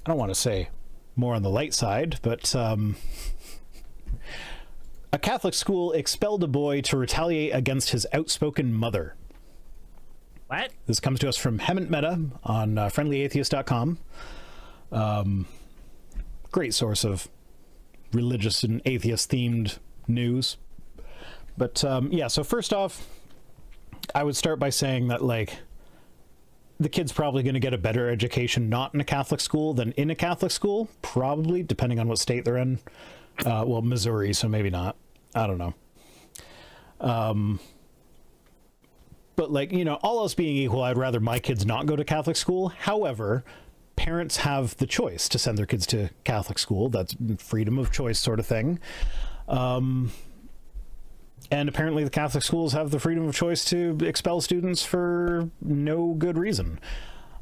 I don't want to say more on the light side, but a Catholic school expelled a boy to retaliate against his outspoken mother. What? This comes to us from Hemant Mehta on friendlyatheist.com. Great source of religious and atheist themed news. But yeah, so first off, I would start by saying that, like, the kid's probably going to get a better education not in a Catholic school than in a Catholic school, probably, depending on what state they're in. Well, Missouri, so maybe not. I don't know. But, like, you know, all else being equal, I'd rather my kids not go to Catholic school. However, parents have the choice to send their kids to Catholic school. That's freedom of choice sort of thing. And apparently the Catholic schools have the freedom of choice to expel students for no good reason.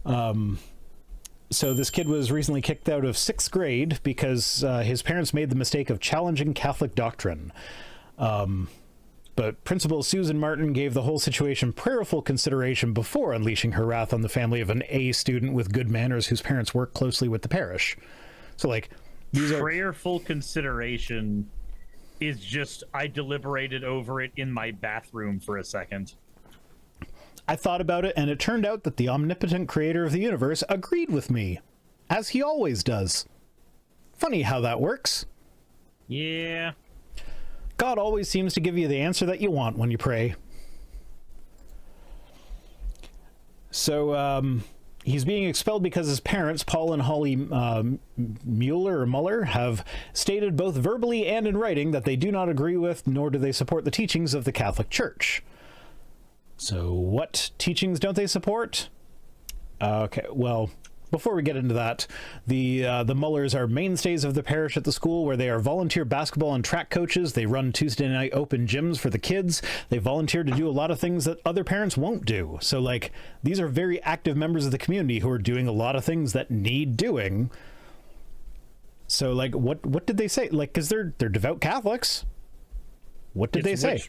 So this kid was recently kicked out of 6th grade because his parents made the mistake of challenging Catholic doctrine. But Principal Susan Martin gave the whole situation prayerful consideration before unleashing her wrath on the family of an A student with good manners whose parents work closely with the parish. So, like, these are... Prayerful consideration is just, I deliberated over it in my bathroom for a second. I thought about it, and it turned out that the omnipotent creator of the universe agreed with me, as he always does. Funny how that works. Yeah. God always seems to give you the answer that you want when you pray. So, he's being expelled because his parents, Paul and Holly Mueller, have stated both verbally and in writing that they do not agree with, nor do they support the teachings of the Catholic Church. So what teachings don't they support? Okay, well, before we get into that, the Mullers are mainstays of the parish at the school, where they are volunteer basketball and track coaches. They run Tuesday night open gyms for the kids. They volunteer to do a lot of things that other parents won't do. So, like, these are very active members of the community who are doing a lot of things that need doing. So, like, what did they say? Like, because they're devout Catholics. What did they say?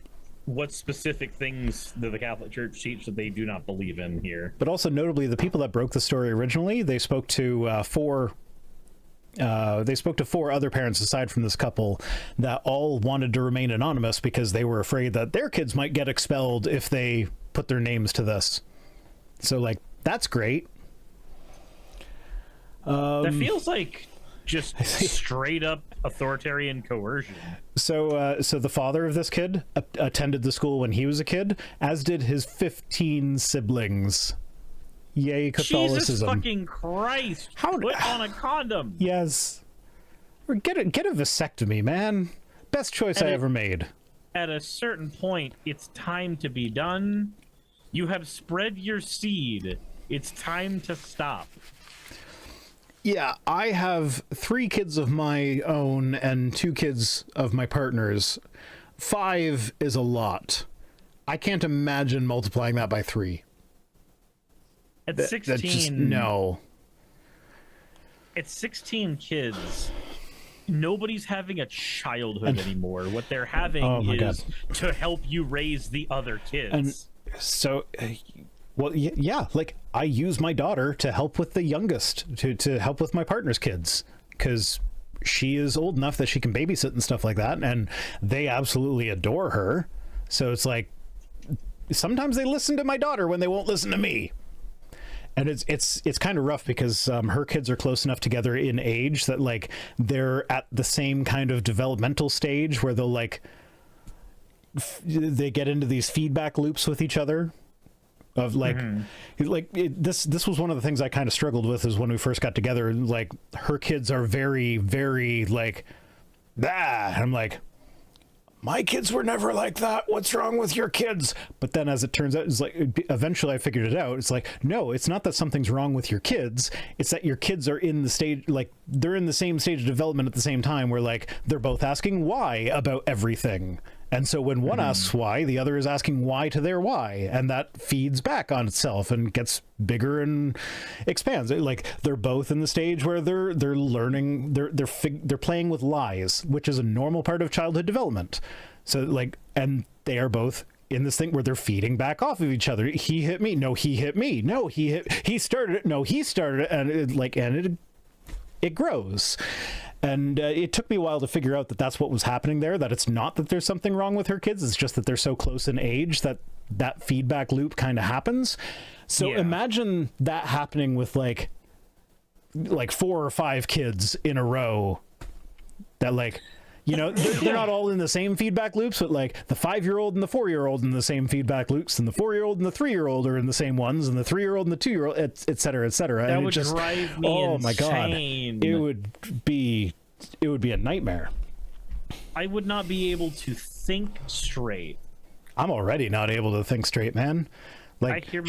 What specific things do the Catholic Church teach that they do not believe in here? But also, notably, the people that broke the story originally, they spoke to four other parents aside from this couple that all wanted to remain anonymous because they were afraid that their kids might get expelled if they put their names to this. So, like, that's great. That feels like just straight up authoritarian coercion. So the father of this kid attended the school when he was a kid, as did his 15 siblings. Yay, Catholicism. Jesus fucking Christ. Put on a condom. Yes. Or get a vasectomy, man. Best choice I ever made. At a certain point, it's time to be done. You have spread your seed. It's time to stop. Yeah, I have 3 kids of my own and 2 kids of my partner's. 5 is a lot. I can't imagine multiplying that by 3. At 16... That's just, no. At 16 kids, nobody's having a childhood anymore. What they're having is to help you raise the other kids. And so... well, yeah, like, I use my daughter to help with the youngest, to help with my partner's kids, because she is old enough that she can babysit and stuff like that, and they absolutely adore her. So it's like, sometimes they listen to my daughter when they won't listen to me. And it's kind of rough because her kids are close enough together in age that, like, they're at the same kind of developmental stage where they'll, like, they get into these feedback loops with each other. Of like, this was one of the things I kind of struggled with is when we first got together. Like, her kids are very, very like, and I'm like, my kids were never like that. What's wrong with your kids? But then, as it turns out, it's like, eventually I figured it out. It's like, no, it's not that something's wrong with your kids. It's that your kids are in the stage, like, they're in the same stage of development at the same time, where, like, they're both asking why about everything. And so when one asks why, the other is asking why to their why, and that feeds back on itself and gets bigger and expands. Like, they're both in the stage where they're learning, they're playing with lies, which is a normal part of childhood development. So, like, and they are both in this thing where they're feeding back off of each other. He hit me. No, he hit me. No, he started it. No, he started it. And it grows. And it took me a while to figure out that that's what was happening there, that it's not that there's something wrong with her kids, it's just that they're so close in age that that feedback loop kind of happens. So imagine that happening with like 4 or 5 kids in a row that like, you know, they're not all in the same feedback loops, but like the 5-year-old and the 4-year-old in the same feedback loops, and the 4-year-old and the 3-year-old are in the same ones, and the 3-year-old and the 2-year-old, et cetera, et cetera. That and would just drive me insane. My God, it would be a nightmare. I would not be able to think straight. I'm already not able to think straight, man. Like, I hear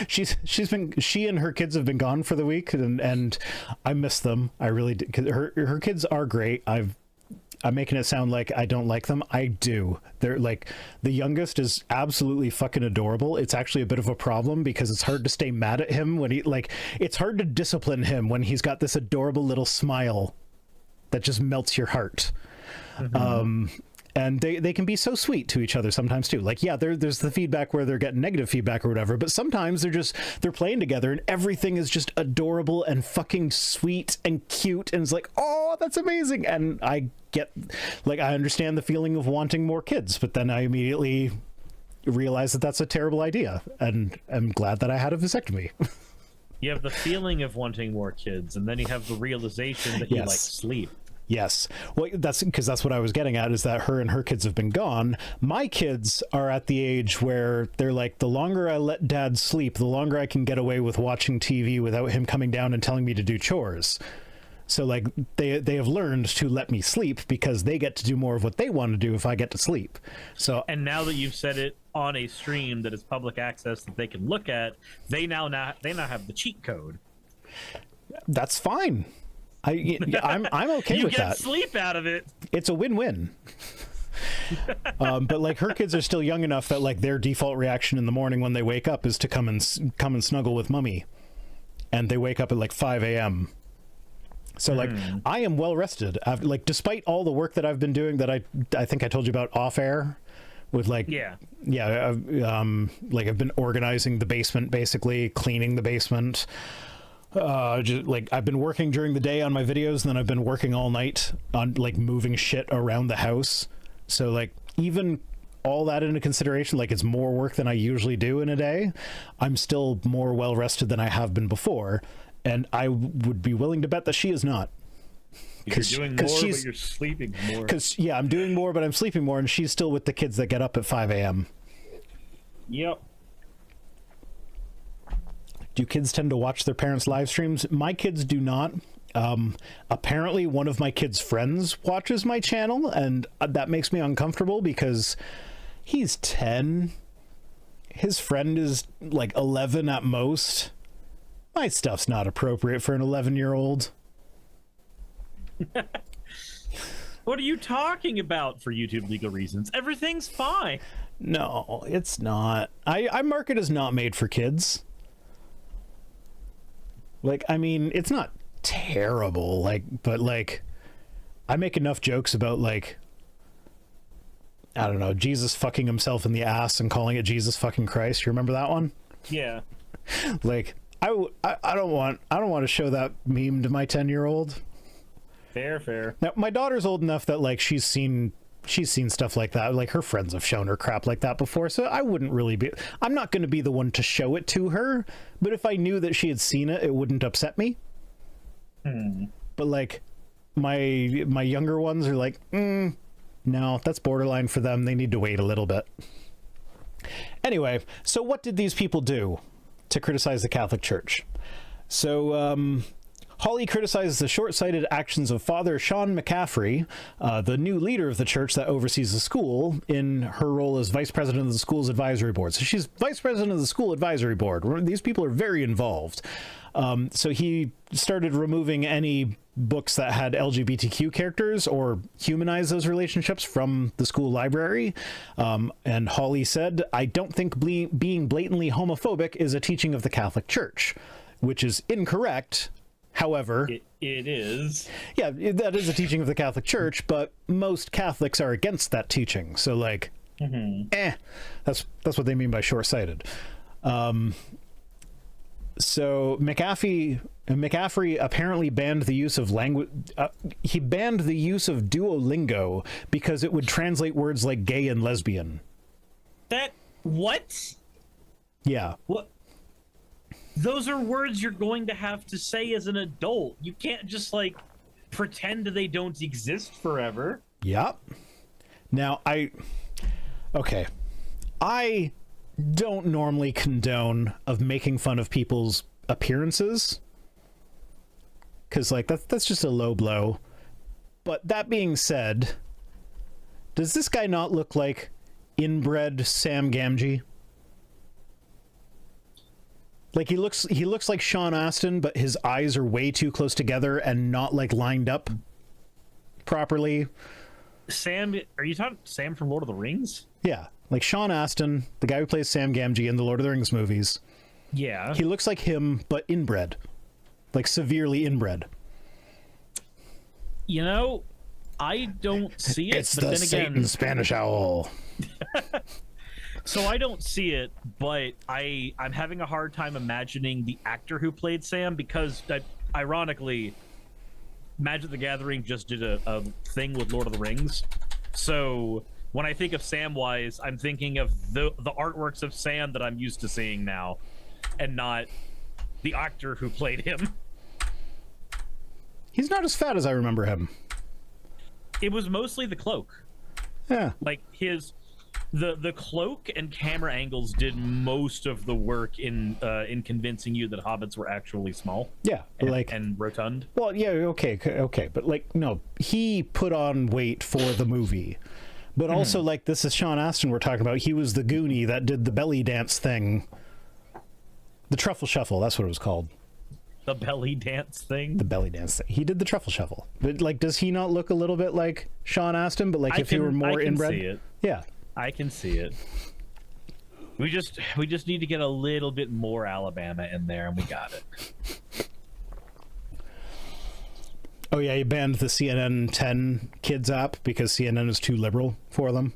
she and her kids have been gone for the week, and I miss them. I really do. 'Cause her kids are great. I'm making it sound like I don't like them. I do. They're like, the youngest is absolutely fucking adorable. It's actually a bit of a problem because it's hard to stay mad at him when it's hard to discipline him when he's got this adorable little smile that just melts your heart. And they can be so sweet to each other sometimes too. Like, yeah, there's the feedback where they're getting negative feedback or whatever, but sometimes they're playing together and everything is just adorable and fucking sweet and cute, and it's like, oh, that's amazing. And I understand the feeling of wanting more kids, but then I immediately realize that that's a terrible idea, and I'm glad that I had a vasectomy. You have the feeling of wanting more kids, and then you have the realization that you like sleep. Yes. Well, that's because that's what I was getting at, is that her and her kids have been gone. My kids are at the age where they're like, the longer I let dad sleep, the longer I can get away with watching TV without him coming down and telling me to do chores. So like they have learned to let me sleep because they get to do more of what they want to do if I get to sleep. So, and now that you've said it on a stream that is public access that they can look at, they now have the cheat code. That's fine. I'm okay with that. You get sleep out of it. It's a win-win. But like her kids are still young enough that like their default reaction in the morning when they wake up is to come and snuggle with mommy, and they wake up at like 5 a.m. So like I am well rested. Like despite all the work that I've been doing that I think I told you about off air, with like like I've been organizing the basement, basically cleaning the basement. Just like I've been working during the day on my videos, and then I've been working all night on like moving shit around the house. So like even all that into consideration, like it's more work than I usually do in a day, I'm still more well rested than I have been before, and I would be willing to bet that she is not. You're doing more, but you're sleeping more. Because I'm doing more, but I'm sleeping more, and she's still with the kids that get up at 5 a.m. Yep. Do kids tend to watch their parents' live streams? My kids do not. Apparently one of my kids' friends watches my channel, and that makes me uncomfortable because he's 10. His friend is like 11 at most. My stuff's not appropriate for an 11-year-old. What are you talking about for YouTube legal reasons? Everything's fine. No, it's not. I mark it as not made for kids. Like, I mean, it's not terrible, like, but like I make enough jokes about like, I don't know, Jesus fucking himself in the ass and calling it Jesus fucking Christ. You remember that one? Yeah. Like I don't want to show that meme to my 10-year-old. Fair. Now my daughter's old enough that like she's seen stuff like that. Like her friends have shown her crap like that before, so I'm not going to be the one to show it to her, but if I knew that she had seen it, it wouldn't upset me. But like my younger ones are like, no, that's borderline for them. They need to wait a little bit. Anyway, so what did these people do to criticize the Catholic Church? So Holly criticizes the short-sighted actions of Father Sean McCaffrey, the new leader of the church that oversees the school, in her role as vice president of the school's advisory board. So she's vice president of the school advisory board. These people are very involved. So he started removing any books that had LGBTQ characters or humanize those relationships from the school library. And Holly said, "I don't think being blatantly homophobic is a teaching of the Catholic Church," which is incorrect. However, it is. Yeah, that is a teaching of the Catholic Church, but most Catholics are against that teaching. So like, that's what they mean by short-sighted. So McCaffrey apparently banned the use of language. He banned the use of Duolingo because it would translate words like gay and lesbian. What? Yeah. What? Those are words you're going to have to say as an adult. You can't just like pretend they don't exist forever. Yep. Now I don't normally condone of making fun of people's appearances, because like that's just a low blow. But that being said, does this guy not look like inbred Sam Gamgee? Like he looks like Sean Astin, but his eyes are way too close together and not like lined up properly. Sam, are you talking Sam from Lord of the Rings? Yeah, like Sean Astin, the guy who plays Sam Gamgee in the Lord of the Rings movies. Yeah. He looks like him, but inbred. Like severely inbred. You know, I don't see it. It's but the then Satan again, Spanish owl. So I don't see it, but I'm having a hard time imagining the actor who played Sam because, ironically, Magic the Gathering just did a thing with Lord of the Rings. So when I think of Samwise, I'm thinking of the artworks of Sam that I'm used to seeing now, and not the actor who played him. He's not as fat as I remember him. It was mostly the cloak. Yeah. Like the cloak and camera angles did most of the work in convincing you that hobbits were actually small. Yeah, and rotund. Well, yeah, okay, but like no, he put on weight for the movie. But also like this is Sean Astin we're talking about. He was the Goonie that did the belly dance thing. The truffle shuffle, that's what it was called. The belly dance thing? The belly dance thing. He did the truffle shuffle. But like does he not look a little bit like Sean Astin, but like he were more inbred? See it. Yeah. I can see it. We just need to get a little bit more Alabama in there, and we got it. Oh yeah, he banned the CNN 10 Kids app because CNN is too liberal for them.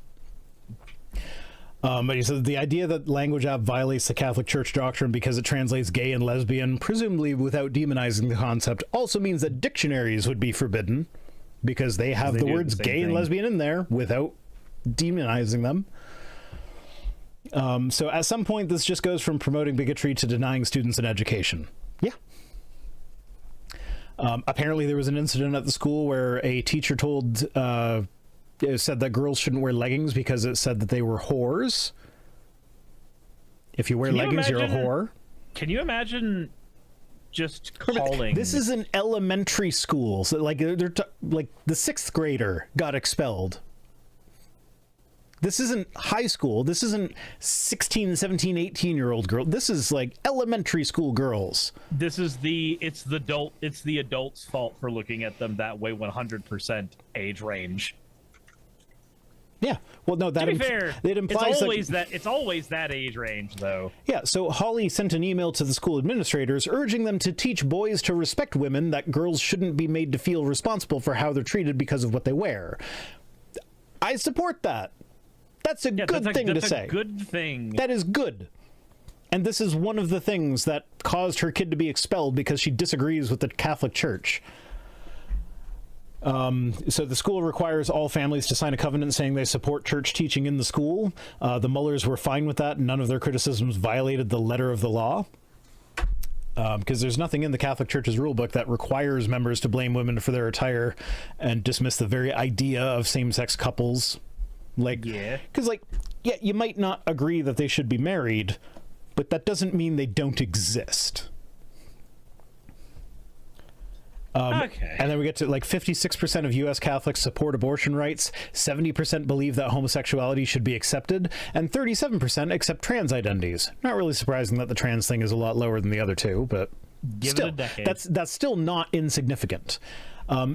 But he said the idea that language app violates the Catholic Church doctrine because it translates gay and lesbian, presumably without demonizing the concept, also means that dictionaries would be forbidden because they have the words gay and lesbian in there without demonizing them. So at some point this just goes from promoting bigotry to denying students an education. Yeah. Apparently there was an incident at the school where a teacher said that girls shouldn't wear leggings because it said that they were whores. If you wear leggings, you're a whore. Can you imagine just calling? This is an elementary school, so like like the 6th grader got expelled. This isn't high school. This isn't 16, 17, 18-year-old girl. This is like elementary school girls. This is it's the adult's fault for looking at them that way 100% age range. Yeah. Well, no, that to be fair, it implies it's always that age range though. Yeah, so Holly sent an email to the school administrators urging them to teach boys to respect women, that girls shouldn't be made to feel responsible for how they're treated because of what they wear. I support that. That's a good thing to say. That's a good thing. That is good. And this is one of the things that caused her kid to be expelled because she disagrees with the Catholic Church. So the school requires all families to sign a covenant saying they support church teaching in the school. The Mullers were fine with that, and none of their criticisms violated the letter of the law. Because there's nothing in the Catholic Church's rulebook that requires members to blame women for their attire and dismiss the very idea of same-sex couples. Like, yeah, because like, yeah, you might not agree that they should be married, but that doesn't mean they don't exist. Okay. And then we get to like 56% of U.S. Catholics support abortion rights, 70% believe that homosexuality should be accepted, and 37% accept trans identities. Not really surprising that the trans thing is a lot lower than the other two, but still, that's still not insignificant.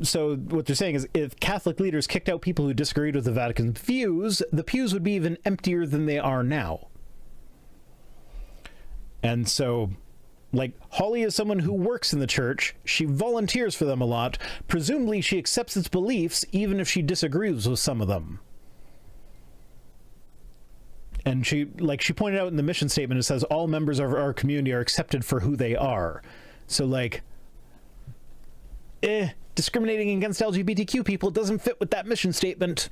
So what they're saying is if Catholic leaders kicked out people who disagreed with the Vatican's views, the pews would be even emptier than they are now. And so, like, Holly is someone who works in the church. She volunteers for them a lot. Presumably she accepts its beliefs even if she disagrees with some of them. And she pointed out in the mission statement, it says all members of our community are accepted for who they are. So like, discriminating against LGBTQ people doesn't fit with that mission statement.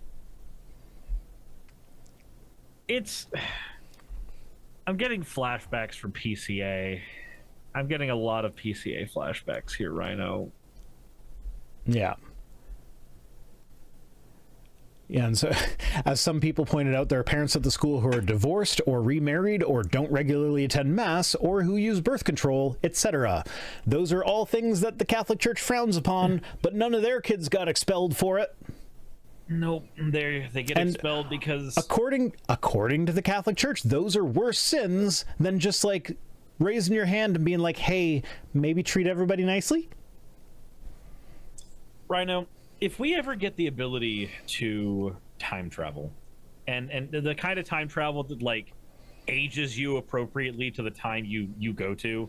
I'm getting flashbacks from PCA. I'm getting a lot of PCA flashbacks here, Rhino. Yeah. Yeah, and so, as some people pointed out, there are parents at the school who are divorced or remarried or don't regularly attend Mass or who use birth control, etc. Those are all things that the Catholic Church frowns upon, but none of their kids got expelled for it. Nope, they get expelled because... According to the Catholic Church, those are worse sins than just, like, raising your hand and being like, hey, maybe treat everybody nicely? Rhino, if we ever get the ability to time travel, and the kind of time travel that like ages you appropriately to the time you go to,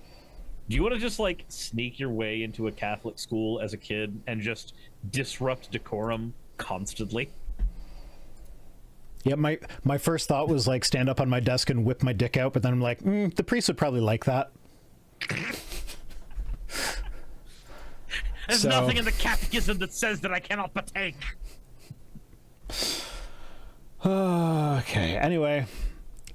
do you want to just like sneak your way into a Catholic school as a kid and just disrupt decorum constantly? Yeah, my first thought was like stand up on my desk and whip my dick out, but then I'm like, the priest would probably like that. There's nothing in the catechism that says that I cannot partake. Okay, anyway,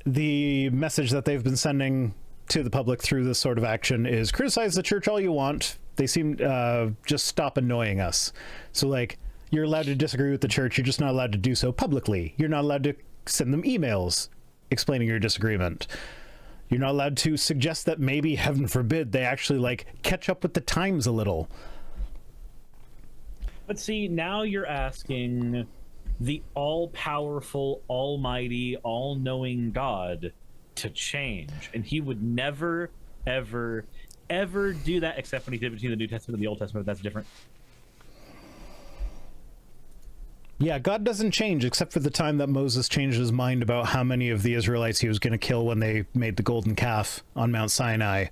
the message that they've been sending to the public through this sort of action is criticize the church all you want. They seem just stop annoying us. So like, you're allowed to disagree with the church, you're just not allowed to do so publicly. You're not allowed to send them emails explaining your disagreement. You're not allowed to suggest that maybe, heaven forbid, they actually like catch up with the times a little. But see, now you're asking the all-powerful, almighty, all-knowing God to change. And he would never, ever, ever do that, except when he did between the New Testament and the Old Testament. That's different. Yeah, God doesn't change, except for the time that Moses changed his mind about how many of the Israelites he was going to kill when they made the golden calf on Mount Sinai.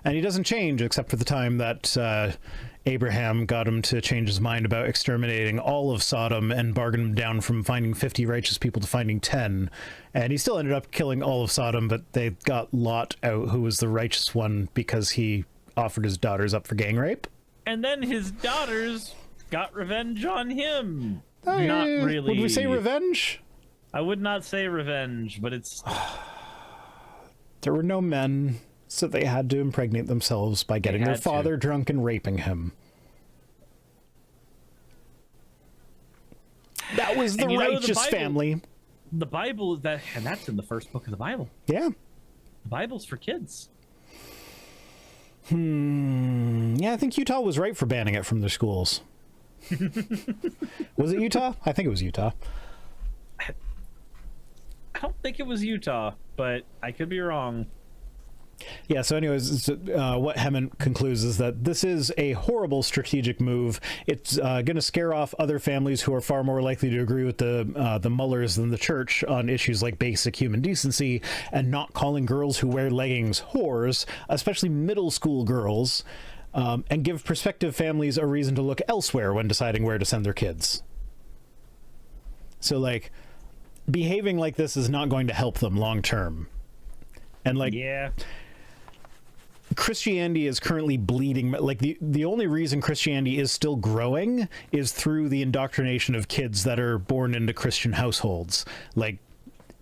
And he doesn't change, except for the time that Abraham got him to change his mind about exterminating all of Sodom and bargain him down from finding 50 righteous people to finding 10. And he still ended up killing all of Sodom, but they got Lot out, who was the righteous one, because he offered his daughters up for gang rape. And then his daughters got revenge on him. Not really. Would we say revenge? I would not say revenge, but it's... There were no men, so they had to impregnate themselves by getting their father drunk and raping him. That was the righteous family. The Bible, and that's in the first book of the Bible. Yeah. The Bible's for kids. Yeah, I think Utah was right for banning it from their schools. Was it Utah? I think it was Utah. I don't think it was Utah, but I could be wrong. Yeah, so anyways, what Hammond concludes is that this is a horrible strategic move. It's going to scare off other families who are far more likely to agree with the Mullers than the church on issues like basic human decency and not calling girls who wear leggings whores, especially middle school girls, and give prospective families a reason to look elsewhere when deciding where to send their kids. So, like, behaving like this is not going to help them long term. And, like... Yeah. Christianity is currently bleeding. Like the only reason Christianity is still growing is through the indoctrination of kids that are born into Christian households. Like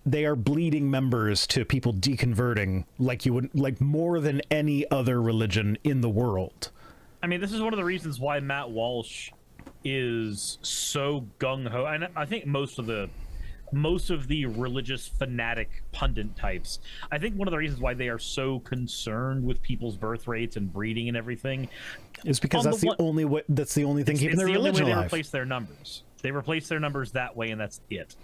they are bleeding members to people deconverting like you would, like more than any other religion in the world. I mean, this is one of the reasons why Matt Walsh is so gung-ho. And I think most of the religious fanatic pundit types, I think one of the reasons why they are so concerned with people's birth rates and breeding and everything is because that's the only thing keeping their religion alive. They replace their numbers. They replace their numbers that way, and that's it.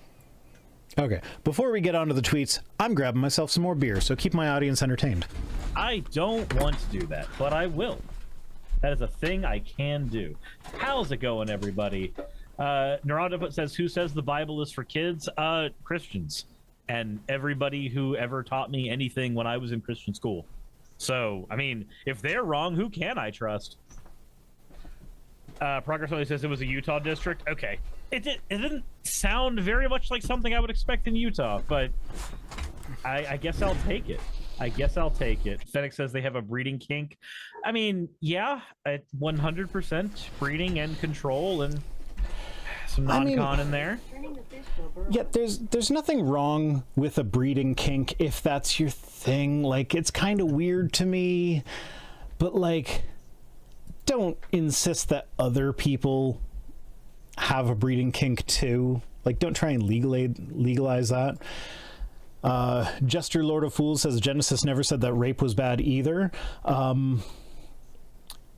Okay, before we get on to the tweets, I'm grabbing myself some more beer, so keep my audience entertained. I don't want to do that, but I will. That is a thing I can do. How's it going, everybody? Neuronda says, who says the Bible is for kids? Christians. And everybody who ever taught me anything when I was in Christian school. So, I mean, if they're wrong, who can I trust? Progress only says it was a Utah district. Okay. It didn't sound very much like something I would expect in Utah, but I guess I'll take it. I guess I'll take it. Fennec says they have a breeding kink. I mean, yeah, at 100% breeding and control and some non-con in there. Yeah, there's nothing wrong with a breeding kink if that's your thing. Like, it's kind of weird to me, but like, don't insist that other people have a breeding kink too. Like, don't try and legalize that. Jester Lord of Fools says Genesis never said that rape was bad either.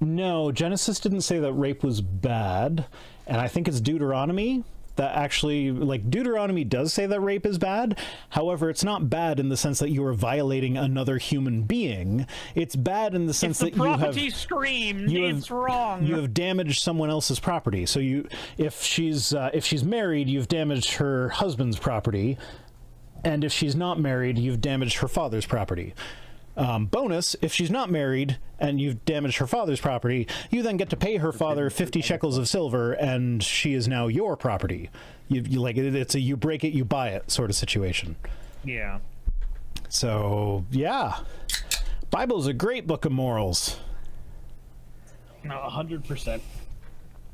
No, Genesis didn't say that rape was bad, and I think it's Deuteronomy that actually, like, Deuteronomy does say that rape is bad. However, it's not bad in the sense that you are violating another human being. It's bad in the sense that it's wrong. You have damaged someone else's property. So if she's married, you've damaged her husband's property, and if she's not married, you've damaged her father's property. Bonus, if she's not married and you've damaged her father's property, you then get to pay her father 50 shekels of silver, and she is now your property. You like it's a you break it, you buy it sort of situation. Yeah. So yeah, Bible's a great book of morals. No, 100%.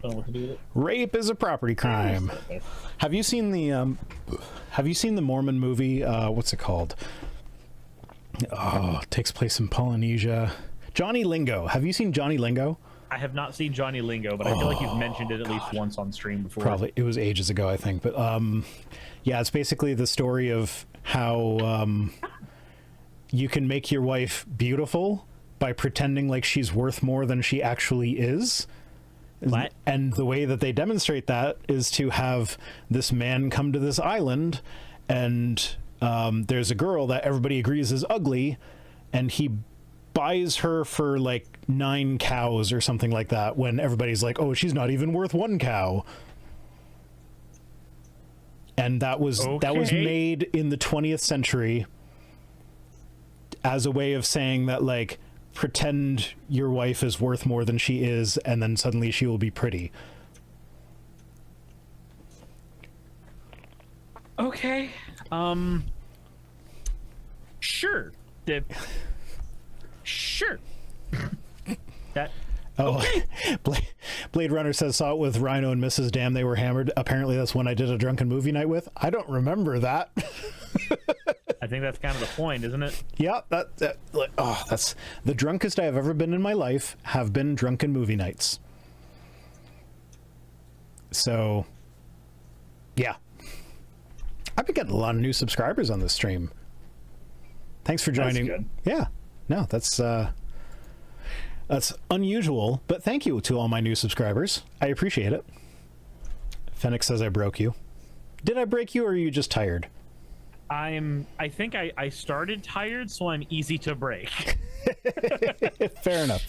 Don't know what to do with it. Rape is a property crime. Have you seen the Mormon movie? What's it called? Oh, it takes place in Polynesia. Johnny Lingo. Have you seen Johnny Lingo? I have not seen Johnny Lingo, but I feel like you've mentioned it at least once on stream before. Probably. It was ages ago, I think. But yeah, it's basically the story of how you can make your wife beautiful by pretending like she's worth more than she actually is. What? And the way that they demonstrate that is to have this man come to this island, and there's a girl that everybody agrees is ugly, and he buys her for like 9 cows or something like that, when everybody's like, oh, she's not even worth 1 cow. And that was made in the 20th century as a way of saying that, like, pretend your wife is worth more than she is, and then suddenly she will be pretty. Okay. Sure. Sure. That. Oh, okay. Blade Runner says, saw it with Rhino and Mrs. Damn, they were hammered. Apparently that's when I did a drunken movie night with. I don't remember that. I think that's kind of the point, isn't it? Yeah, that's the drunkest I have ever been in my life. Have been drunken movie nights. So, yeah, I've been getting a lot of new subscribers on this stream. Thanks for joining. That's good. Yeah, no, that's unusual, but thank you to all my new subscribers. I appreciate it. Fennec says I broke you. Did I break you, or are you just tired? I think I started tired, so I'm easy to break. Fair enough.